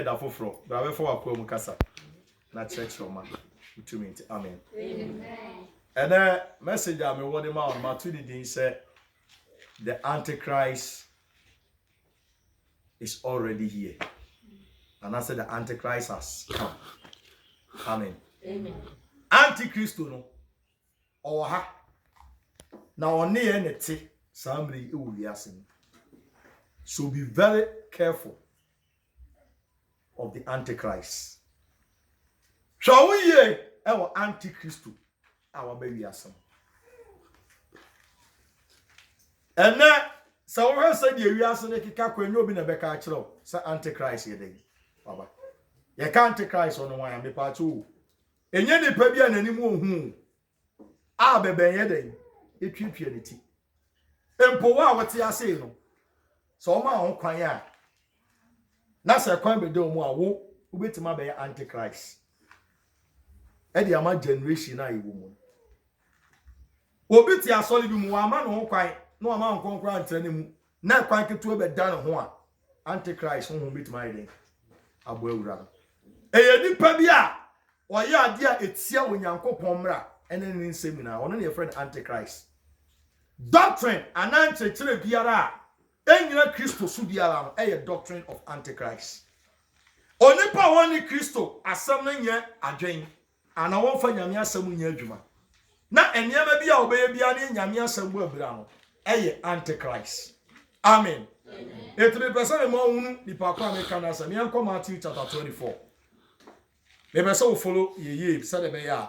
da foforo brawe fo akwa mu kasa na church roma utumenti amen and message am word ma on ma to the say the antichrist is already here, and I said the antichrist has come. Amen. Antichrist no or ha na one ye nete samri e wo wiase. So be very careful of the antichrist. Shall we ye our antichrist our baby asem. And now so we said the wiase ne kika kwanyo obi na beka akiro say antichrist ye dey baba ye ka antichrist on wan me pa cho enye ni pa bia nanim ohun a beben ye dey etwitwe ne ti empo wa wote ase no so ma ho kwan ya na se kwan be do mu a wo obetima be antichrist e di ama generation na iwo mu obi ti asole bi mu wa ma no kwan no ama nkonkra antrane mu na kwan ketu be dan ho a antichrist ho betima ide abo awura eye nipa bi a oye ade a etia onyankopon mra ene ne nsemi na ono ne friend antichrist doctrine ananche kire biara enyina Kristo su biara no eye doctrine of antichrist onipa woni Kristo asem no nye adwen ana won fa nyame asem nya adwuma na enema bia obeye bia ne nyame asem bu abira no eye antichrist amen etebe person mo hunu nipa kwa me kana asem yan ko Matthew chapter 24 me be so follow ye said be ya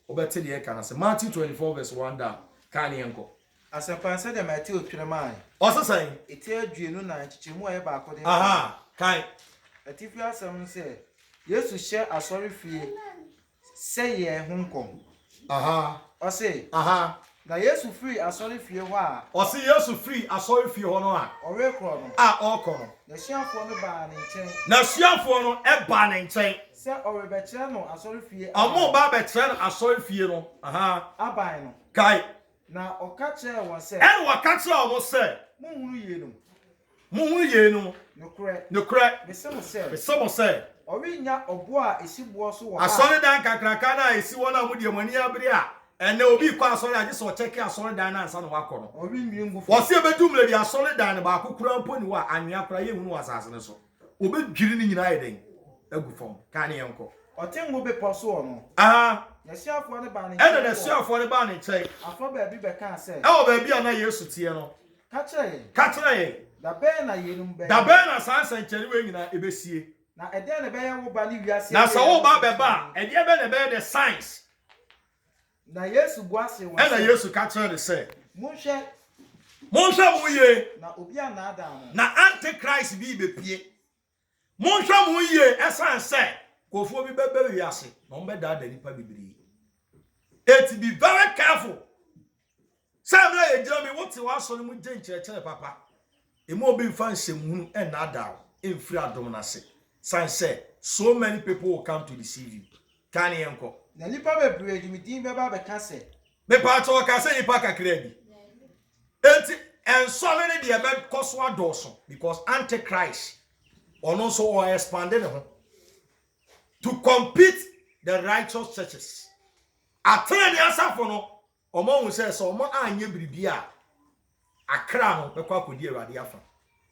obete de kana asem Matthew 24 verse 1 down kan yenko asepan said Matthew twiremai osesan eti aduenu na chichemu aye ba akode aha kai atifi asem se Yesu hye asori fie se ye hunkom aha ose aha na Yesu free asori fie ho a ose Yesu free asori fie ho no a ore kro no a okọ no na hyiafo no ba ne nchen na hyiafo no e ba ne nchen se ore be kire no asori fie amo ba be kire no asori fie no aha aban no kai na okakye won se en wakakye omo se munhuru ye no nokre be se mo se ori nya obo a esibo so wo asori dan kakraka na esi wona mu de mani abere a ene obi kwa asori age so check asori dan na ansa no wakọ no ori nwie ngufu wo se bedumle bi asori dan ba akukura mponi wa anwea kura ye hunu wasase ne so obedwiri ni nyina ye den agufom ka ne yenko otengo be poso no aha na siafo ne ba ne ene na siafo ne ba ne chei afọ ba bi be kan se e o ba bia na Yesu tie no ka kire ye da be na yenum be da be na sansa nkyere we nyina ebesie na ede ne be ye wo ba ne wiase na sa wo ba be ba ede be ne be the science na Yesu buase won ena Yesu ka kire de se monhwe mu ye na obi ana adam na antichrist bi bepie monhwe mu ye esan se kofo bi bebe wiase na on be da nipa bibiri it be very careful sam na ye jami wote wa so mu je nkyerechire papa emo obi mfa nhyemhunu ena adaw emfiri adom na se san say so many people will come to deceive you kan yenko na nipa bebre edimidin be ba be ka se me pa to ka se nipa kakra bi enti ensole ne de be koso adoso because antichrist ono so o expanded to compete the righteous churches atene asafo no omo hu se so omo anye biribia akra no be kwa kodi awade afa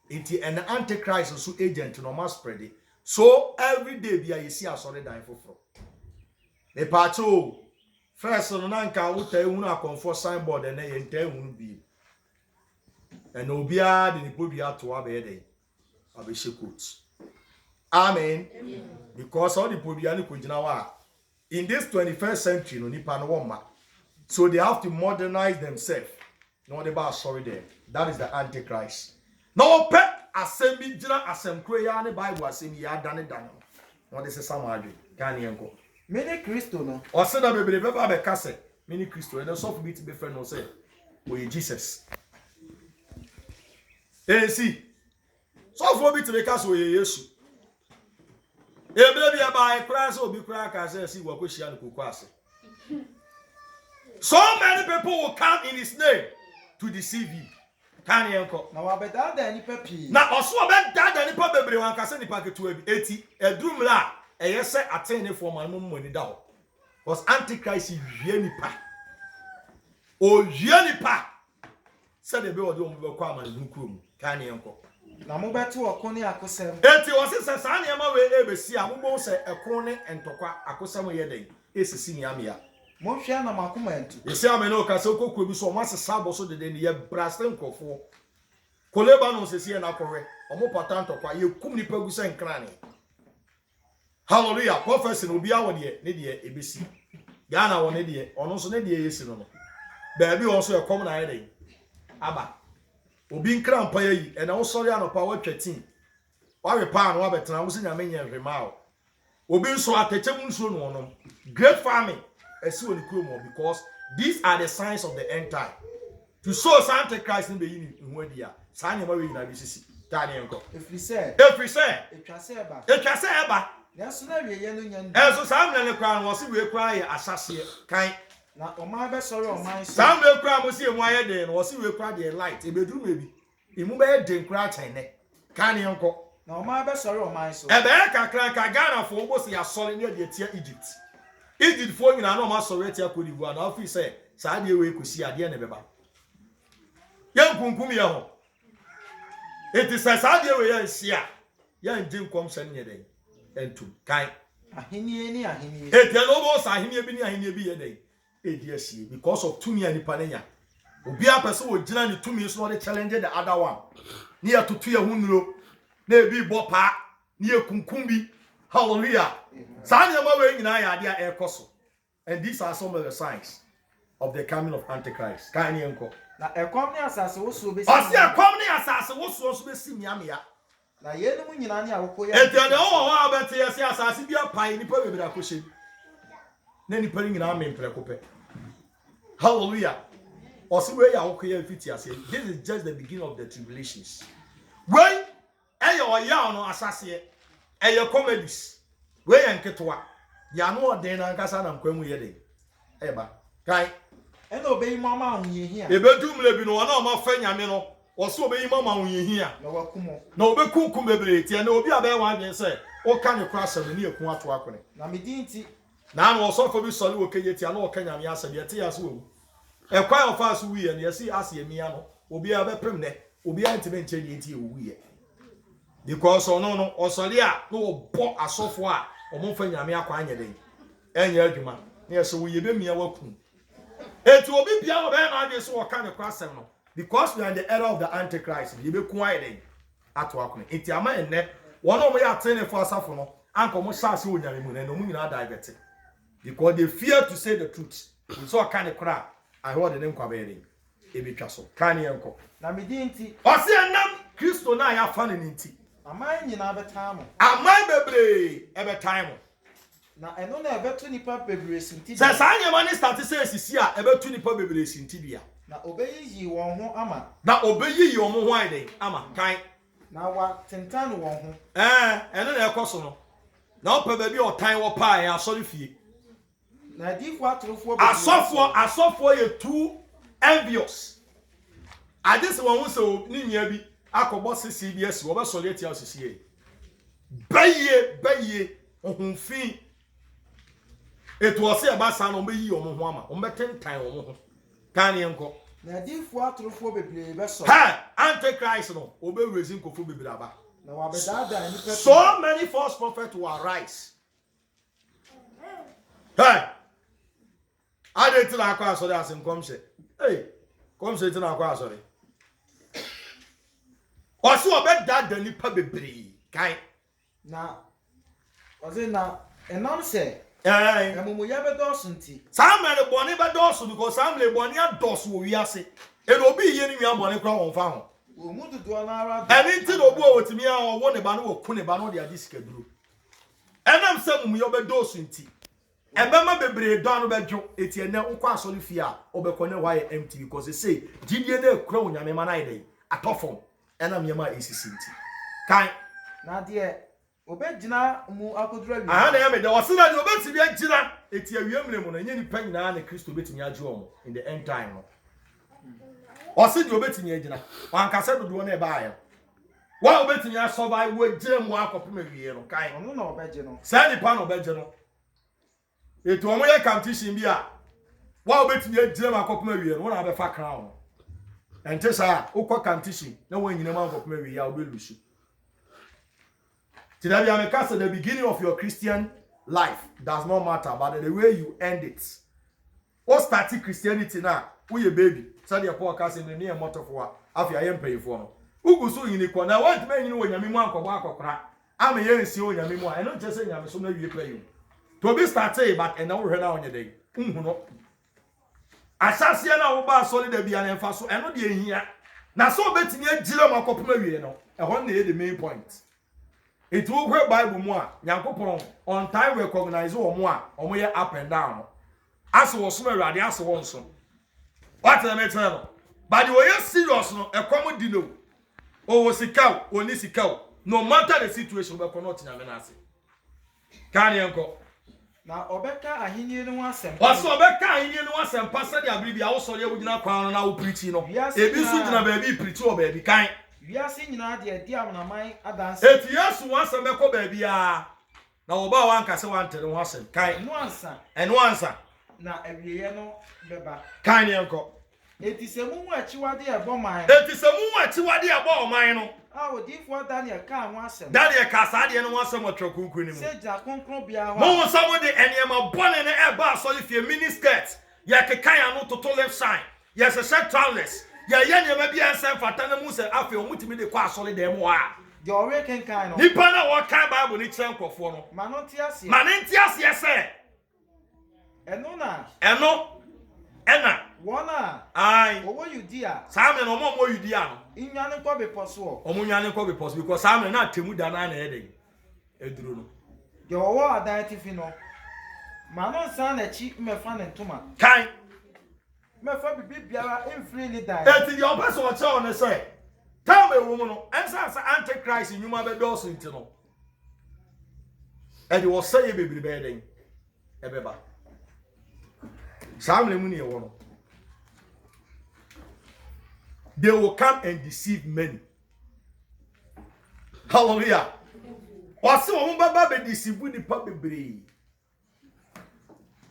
enti an antichrist so agent no must spread it. So every day bia you see asore dan foforo me pacho first no nanka wuta ehunu akonfo signboard na ye nta ehunu bi and obia de nipo bia to abe dey abe shekut amen because all the pobia ni kujina wa in this 21st century no nipa no woma so they have to modernize themselves no they ba sorry there that is the antichrist no pe assembly jina assemkro ya ne bible assembly ya dane no this is samadwe kan yenko mene Kristo no o se da bebre be ba be kase mene Kristo and so for be to be friend no say we Jesus see so for be to be kase we Yesu ebele bia ba Christ obi kura ka say see wa kwehia no kokwase so many people will come in his name to deceive you Kan yenko. Na wabedada nipa pii. Na oso obedada nipa bebre wan kase nipa ketua bi. Eti edrum la eyese atenefo man mmoni da ho. Was antichrist wie nipa. O wie nipa. Said the be odi omo be kwa amanu kurom. Kan yenko. Na mo beto okon ne akosem. Eti wose se sa ne ma we ebesi a mo bo se ekon ne entokwa akosem ye den. Esisi ni amia. Mo hwea na makoma entu. Yesi amene o kase kokko bi so o mase sabo so de ye braste nkofo. Koleba no sesi na akore. Omo patanto kwa ye kum nipa gu se nkrane. Hallelujah. Prophecy no bia wo de ne de ebesi. Gana wo ne de ono so ne de yesi no no. Ba bi wo so ekom na ye den. Aba. Obi nkra mpa yi e na wo sori anopa wa twatin. Wa we pa no wa betena wo se nyame nya hwema o. Obi nso atechem nso no no. Great farming esi woni kurom because these are the signs of the end time. To show Antichrist in the India. Sanya ma we na bi sisi. Tani enko. Efri se. Etwase eba. Na so na we ye no nya ndu. Enso sam na ne kwa no se we kwa ye asase kan. Na oman be sori oman so. Sam we kwa mo se emu aye de no se we kwa de light ebedu mebi. Emu be de nkra chen ne. Kan enko. Na oman be sori oman so. Ebe kakra ka Ghana fo obo se ya sori ne de tia Egypt. Egypt fo nyina no ma sori tia Kodivu na ofi se sa de we kosi ade ne beba. Yan kunkum ye ho. Eti sa de we yan sia. Yan jin kom san nye den. Entum kai. Ahenie ni ahenie. Eti no bo sa ahenie bi ni ahenie bi ye den. Edi asie because of tumi ani panenya. Obi a person wo gina ni tumi so no challenge the other one. Ni atoto ye hunuro. Na ebi bo pa. Ni ekunkum bi. Hallelujah. Sa nya ma we nyina ya ade a ekoso. And these are some of the signs of the coming of Antichrist. Kan yenko. Na ekom ne asase wo so be. Ose ekom ne asase wo so be si miamia. Na yenu mu nyina ne awokoya. Etiane o wa abete yesi asase bia pai nipa bebra kohye. Na nipa nyina amempre kope. Hallelujah. Ose we ya awokoya fiti ase. This is just the beginning of the tribulations. When eyo oya no asase eyo comedies. We yanketwa. Ya no odin na nkasa na nkwamu ye den. Eba. Kai ena obeyi mama ahunye hia. Ebedu mle bi no na o ma fa nyame no. Oso obeyi mama ahunye hia. Na wakumo. Na obekunkum bebre tie na obi abe wa adwen se o ka ne kra asem ne ekun ato akone. Na medinti Na na oso fo bi sori wo kenye tie na o ka nyame asem ye tie aso wu. E kwa ofa aso wu ye na yesi ase emia no. Obi abe prem ne. Obi antime nche ne tie wu ye. Because no osori a no obo asofo a omo fa nyame akwa anya den. Enye adwuma. Na yeso wo ye be mia wakun. Eti obi bia wo be na adwen so o ka ne kra asem no. Because we are in the era of the Antichrist, you be quiet at work. It's a man ne one of my training for Safono, Uncle Mosas, who no mean diverted. Because they fear to say the truth. We saw a kind of crap. I heard the name Quabering. Ebi Castle, Kanye Uncle. Na medinti. I see a name Christo na ya fan in tea. Amai nyina betamo. Amai bebre every time. Na eno na ebeto nipa bebre sinti. Says I am an statistics here, ever 2 nipa bebre sinti. Na obeyi won ho ama. Na obeyi yo mo hwan den ama kan. Na wa tentan won ho. Eno na ekoso no. Na opa ba bi otan wo pa ya asori fie. Na difo atrofo asofo ye too envious. Adise won so ni nya bi akọbọ CBS wo be sori eti asisi e. Baye ohunfin. Etu ose e ba sa no be yi omo ho ama. O be tentan omo ho. Kan yenko. Na difo atrofo bebre be so. Ha, Antichrist no, obe raising kofu bebre aba. Na wa bedada ni pe. So many false prophets will arise. Hey. I didn't tell akwa so that some come say. Hey, come say tell akwa so. Oso obe dada nipa bebre. Kai. Na oze na enam se Eh. Amumu ya be dosu nti. Samuel boni be dosu because Samuel boni adosu wo wiase. E no bi ye ni wi aboni kra won fa ho. Wo mu dudu na ara. Eni ti no bu otimi a wo ne ba no wo ku ne ba no de adi sika duro. Enam se mumu yo be dosu nti. Ebe ma bebre do anu be dwo eti ene nkwa asori fi a obekọ ne why empty because they say gidie na ekura onyame ma na ide atofom enam yema esisi nti. Kan Na de obegina mu akodura wi. Aha na ya me de wasina de obetimi agina eti awiemre mu na nye ni pa nyina na Kristo betimi age omo in the end time no. o se di obetimi agina wan ka se dodo na e ba ayo wa obetimi a survive we gire mu akopem awie no kan ono na obeje no sa ni pa no obeje no etu omo ye competition bi a wa obetimi agire mu akopem awie no na be fa crown ente sa ukwa competition na wan nyina mu akopem awie ya obelusu today I make say the beginning of your Christian life does not matter, but the way you end it. What started Christianity now? We a baby. So the podcast in the near motor for after I am paying for no. Ugu so in the corner. What man you when you mean one cobacco? I'm a young see on your memoir. I don't just say I'm so maybe you play you. To be started, but and now we're now on your day. Assassin over solid be an emphasis and not the here. Now so betting ye jillo my copy no. I want the main point. It will read Bible more. Yankopon on time recognize or more up and down. As was smell ready as one son. What a matter. But you are serious no a common dino. Oh, was a cow, or nisi cow. No matter the situation, but cannot in a menace. Can you go? Now Obeka ahini no asem. What's Obeka ahini no asem pastor the abribi also there would not crown now preaching no. Ebi so na baby preach or baby kind. Wiase nyina de adi amnaman adanse. Eti yesu wansa meko ba bia. Na oba wan kase wan tere ho asem. Kan. Eno ansa. Na awieye no beba. Kan ne enko. Eti semu mu achiwade e bo man. Eti semu mu achiwade e bo man no. Ah odifo Daniel ka ho asem. Daniel ka sa de no asem otwakunku ni mu. Seja konkron bia ho. Mo samo de eniema bone ne e ba so fie mini skirt. Ya kekan anu toto left side. Yes a set trousers. Ya nyema bia nsem fata na mu se afi omutimi de kwa asole dem ho a. De ore kenkan no. Nipa na wo kan Bible ni kire nkofo no. Manoti ase. Manenti ase se. Eno na. Ena. Wona. Ai. Owo Yudia. Saame no mo Yudia no. Inwane ko be poso. Omunwane ko be poso because saame na temu da na eden. Eduro no. De owo identity no. Manon san na chi mefa ne ntoma. Kan. Mefa bibi biara emfiri ni dan. Eti your person o che on say. Tell me woman no. Ensa say antichrist nyuma be do so nti no. E dey was say bebre be den. E beba. Saame mu ne wo no. They will come and deceive many. Hallelujah. What's the one baba be deceive with the bebre?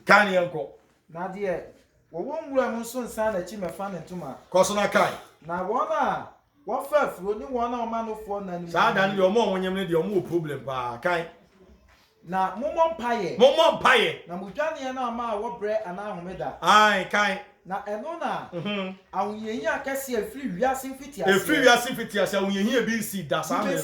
Kan yanko. Na de wo nwura mu so nsan na chi mefa ne ntoma. Koso na kai. Na wona wo fa afuro ni wona o manofo na ni. Sa dan de omo wonyem ne de omo problem pa kai. Na mommo mpaye. Na mudwane na ma wo bre ana ahomeda. Ai kai. Na eno na awunyeyi akese afiri wiase mfiti ase. Efiri wiase mfiti ase awunyeyi e bi si da saame.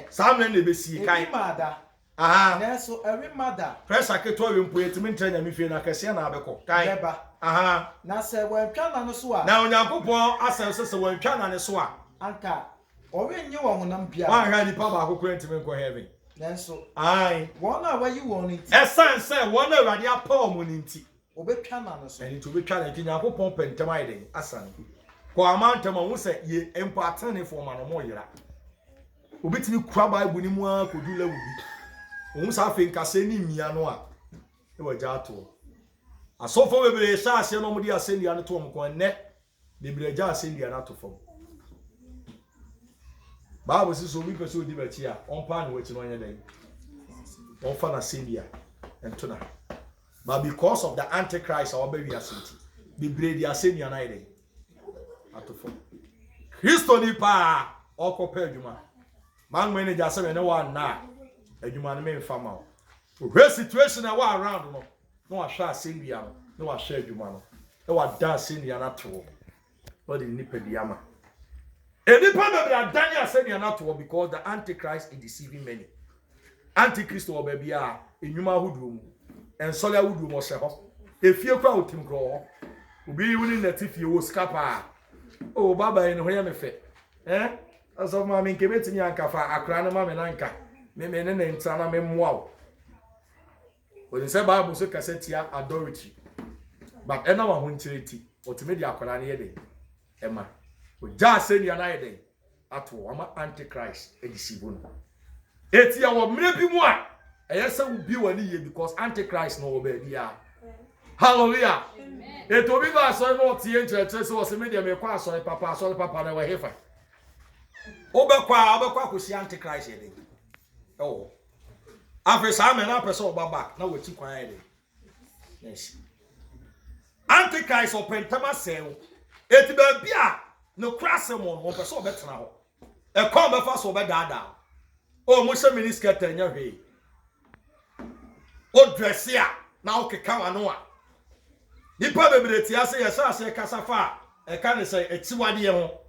Saame na be si kai. Mada. Aha. Na so every mother. Pressure keto we mpo yetimi ntra nya mfie na kase na abeko. Kai. Beba. Aha. Na se wantwa na no so a. Na onyankopon asem se wantwa na ne so a. Anka orenye wo honam bia. Wan ha nipa ba akokora ntimi nko heaven. Nanso. Ai. Wona wayi won nti. Esan se wona awade apa mo nti. Obetwa na no so. Eni to betwa na nti nyankopon pentem ayden asan. Ko amantam wo se ye empo atene fo ma no mo yira. Obetini kura Bible ni mu a kodula wubi. Wo sa fe nkase ni mia no a e waja ato. Asofo bebere sha ase no mo di asendia no to mo ko ne bebere ja asendia na to fo. Bible says so we person di bachi a on pa no wachi no anya dan. On fa na asendia ento na. But because of the antichrist our baby asinti bebere di asendia na ide atofo. Kristo ni pa okopa adwuma. Man manager say na wa na adwuma no me mfa ma o. Where situation na wa around no no wa hwa asendia no wa hwa adwuma no no wa da asendia na to. What the nipa di ama. Enipa bebere adani asendia na to because the antichrist is deceiving many. Antichrist o baby a enwuma ahodo mu ensole ahodo mo se ho. Efie kwa otim kro ho. Obi wuni na tifie wo skapa. Oh baba ene ho ya me fe. Aso ma me nke betimi ankafa akra na ma me na nka. Me ne ntra na me mmoa wo. When say Bible so kasetia authority. But ena wa ho ntireti. Otime di akra na ye de. Ema. O ja senia na ye de. Ato ama antichrist edisibu no. Etia wo mre bi mu a. Eye se wo bi wani ye because antichrist no wo ba dia. Hallelujah. It will be that so no tie church so was media me kwa so papa na we hefa. Obekwa kosi antichrist ye dey. Oh. Afisa me na person obaba na we ti kwan ye dey. Yes. Antichrist opentama sel. Eti ba bia no krasem won person obetena ho. E kom be fa so obedada. Oh mo se miniskirt anya hwe. O dress ya na o keka wano a. Nipa bebreti ase yesa ase kasafa e ka ne se etiwade ye ho.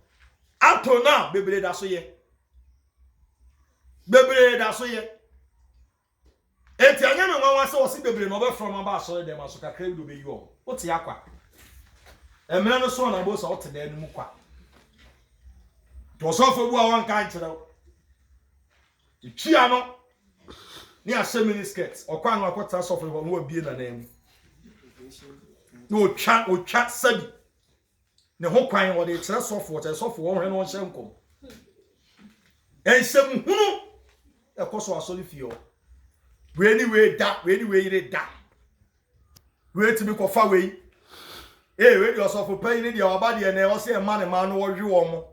Ato na bebre da so ye. Bebre da so ye. Eti anya me nwa se o si bebre no be from aba so dem aso kakra bi do be yi o. O ti akwa. Emre no so na bo so o te da mu kwa. To so fo bu a wan kan kire o. Itwia no ni ase miniskirt okwa no akwata so fo no abie na nam. No twa sabi. Ne ho kwan wo de kire sofo wo hwe no hye nkom. Ensem hunu ekoso asori fie o. We anyway ire da. We timi ko fa we. We di osofo pay ni de oba de na o se ma ne ma no wo hwe wo mo.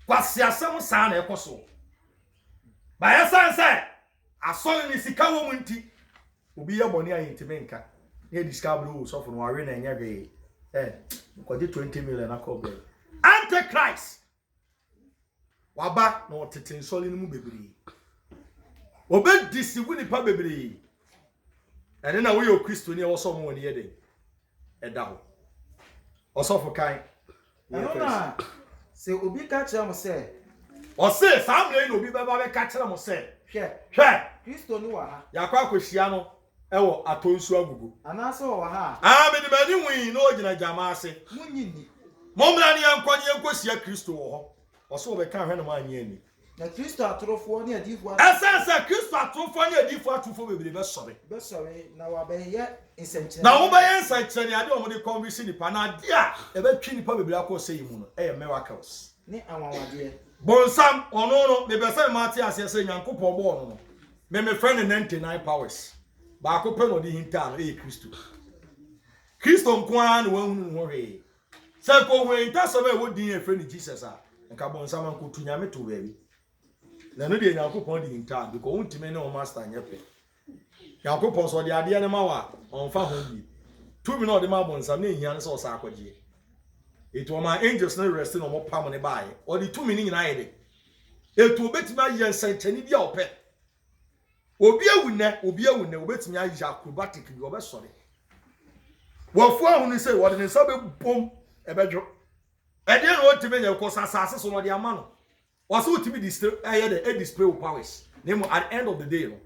Kwase asem sa na ekoso. Ba ya sanse asori ni sika wo mu nti obi ye boni ayi ntime nka. Ye discover o sofo no awe na nya gwe. Ko di 20 million akobe. Antichrist. Waba na oteten soli ni mu bebiri. Obe disiwu nipa bebiri. Ene na we o Kristo ni e wo so mo ni ye den. Eda ho. Osofo kan. Na se obi ka kire mo se. O se samle ni obi baba be ka kire mo se. Hwe. Kristo ni wa ha. Yakwa akohia no ewo atonsu agugu. Anase wo ha. Me di mani wi no ogina jama ase. Munyini. Momra ni ankwanye enkosia Kristo wo ho. Oso obe ka hwe no ma anye ni. Na Kristo atorofo ni adifo. Esense Kristo atorofo ni adifo atufo bebere be sore. Be sore na wa be ye nsenche. Na wo be ye nsenche ni ade o mo de convince ni pa na ade a e be twi ni pa bebere akọ sey mu no e miracles. Ni anwawade. Bonsam ono no me be say mate ase say Nyankopon bo ono no. Me friend 99 powers. Ba ko pe no di hinta no Kristo. Kristo nko an no wahunu ho hwe. Say ko we hinta so be wo din e friend Jesus a. Nka bonsam anko tu nyame to baabi. Na no de Nyankopon di hinta because untime ne o master nyepe. Nyankopon so de ade ne ma wa onfa ho bi. Tu mi no de ma bonsam ne hia ne so sa akwaje. Etu ma angels na rest no mo pam ne bae. O di tu mi ni nyina ye de. Etu obetima ye nsentani bia opɛ. Obi awune obetimi ayi acrobatic bi obesore. Wofu ahunu say wo de nsa be bom ebedwo. E de no otimi nya ko sasase so no de ama no. Wo so otimi display display powers. Nemo at the end of the day no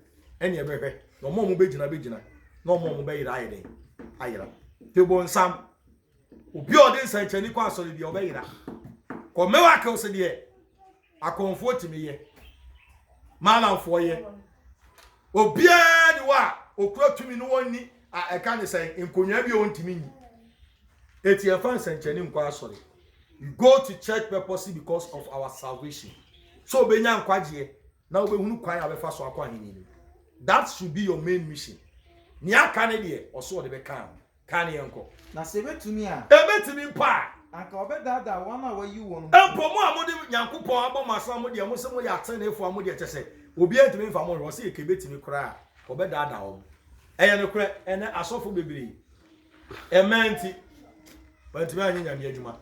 eni ebehwe. No mo begina. No mo be yira ayede. Ayira. Tebo nsam. Obi ode nsa nchani kwa asore bi obeyira. Ko mewa ka ose de akonfo otimi ye. Malamfo ye. Obia ni wa okura tumi no woni a eka ne say enkonya bi o ntimi nyi eti e fan senchani nkwa asori. You go to church purposely because of our salvation. So benya nkwaje na obehunu kwan abefa so akwa hinini. That should be your main mission. Ni aka ne de oso de be kan yenko Na se betumi a ebetimi pa anka obedada wana wa yi won. Empomo amode Nyankopon abomasa amode amose mo ya tenefo amode chese obi entimi mfa mo ro se ekebetimi kura obedada wo eye no kura ene asofo bebiri ementi bantimi anyi nyame adwuma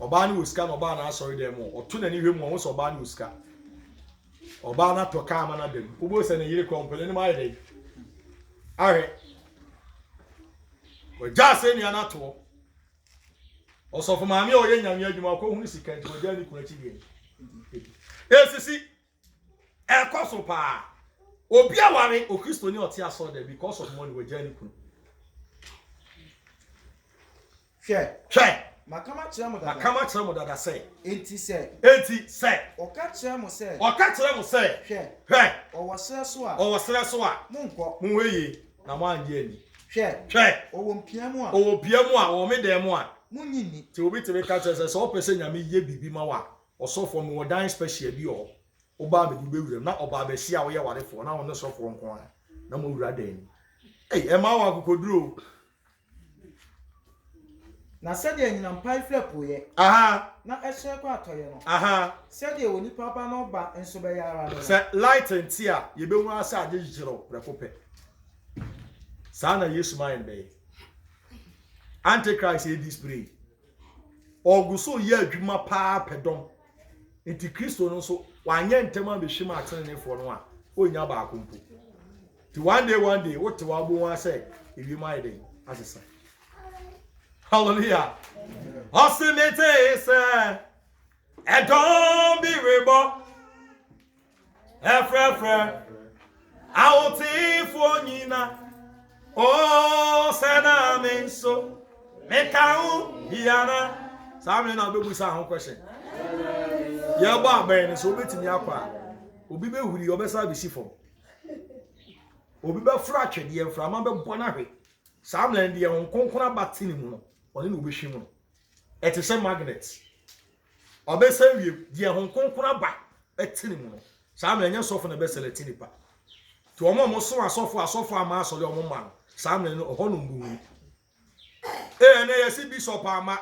oba ni uska no oba na asori dem oto na ni hwemu wo so oba ni uska oba na toka ama na dem ubo se na yire kompele ni ma yede are o ja se ni anato osofo maami o ye nyame adwuma ko hunu sika nti o ja ni kuna chi die esisi ekoso pa obi aware o Kristo ni oti aso there because of money we ja ni kuna hwe Makama kire mo dada say enti say oka kire mo say hwe owo sere so a monko monweye na mo anje ani hwe owo mpia mu a owo medem mu a munyini ti obi tebe ka tese so pese nyame ye bibi ma wa osofo me wodan special bi o oba be bi bewura na oba be sia wo ye warefo na won sofo nko a na mo wura dan e ma wa kokoduro Na said ye nyina mpai flepo ye. Aha. Na ehye kwa atoye no. Aha. Said ye woni papa no ba enso be yara no. Say light and tia ye be hu asa ade jiro prekope. Sa na Yesu mind be. Antichrist e display. Oguso ye adwuma pa pedom. Enti Kristo no so wanye ntema be hwima atenenefo no a onya ba akompo. Ti one day what to wabo wa say if you mind dey asesa. Hallelujah. Osimete say e don be rebo. Efrefre awoti fo nyina. Oh sana menso mekau hiana. Sabe na bebu sa ho question. Ya ba aben so betimi akwa. Obi be huri obesa be sifo. Obi be fracture de enframa be bona hwe. Samlen de hon konkona batini mu no. One na obehwi mu no. It is a magnet. Obesa wie de hon konkona ba etini mu no. Samlen nya sofo na be select nipa. To omo so asofo ama asole omo ma no. Samlen no ho no mbu. Na yesi bishop ama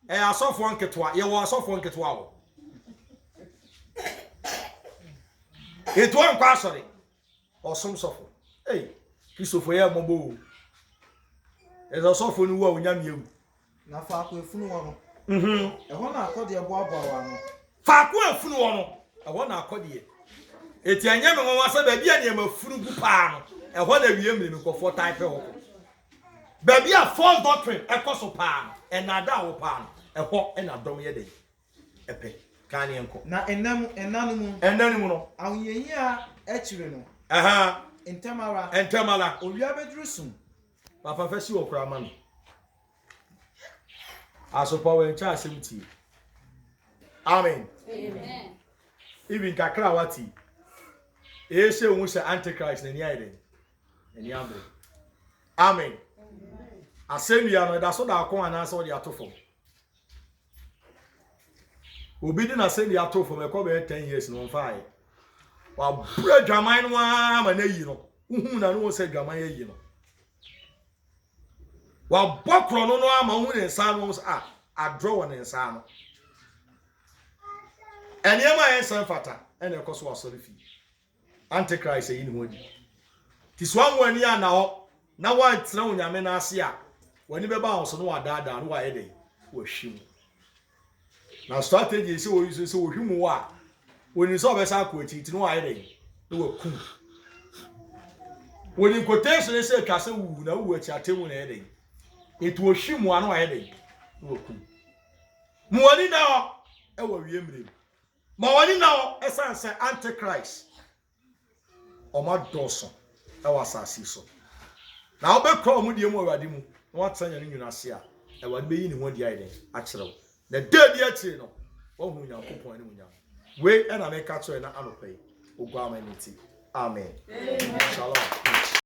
asofo nketwa ye wo asofo nketwa wo. Eto an kwa asore osom sofo Christopher ya mobo eza sofo ni wo onyam yewu Na fa ko efunu wo no ho na akode ebo abawa no fa ko efunu wo no ho na akode eti anya me won asa ba bia ne mafunu gu pa no ho na wie mri me kofo type ho ba bia false doctrine ekoso pa no enada wo pa no ho na dom ye de epe kan enko na enanu mu no awyeyi a echire no aha entemala owia bedru sum papa fesi wo kura ma no asopa we ncha asemti amen even kakra wati ese won se antichrist na ni aide ni ambe amen asemi ya no da so da akon ana so de atofo obi di na se de atofo me ko be 10 years no mfae wa bra dwaman no ama na yi no uhu na no se dwaman yi no wa bokro no ama hu ne nsa no a draw ne nsa no ene ma yen san fata ene ekoso wasori fi antichrist yi ni hodi ti so anwo ani ana ho na wa ntira onyame na ase a wani be ba so no wa daada no wa ede wa hwim na strategy se wo use se wo hwim wa woni so be sa ko ti no wa ede no wa kum woni quotation se twase wu na wu achi atemu na ede etu wo hwim wa no wa ede no wa kum mu wani na e wa wie mre ma wani na essence antichrist o ma doso e wa sasi so na obekro mu die mu awade mu na watanya ne nwuna se a awade be yi ne ho die ide a kirew na dedi akire no wo hu Nyankopon ne munya we e na me ka to e na anopai ogwa amaniti amen shalom.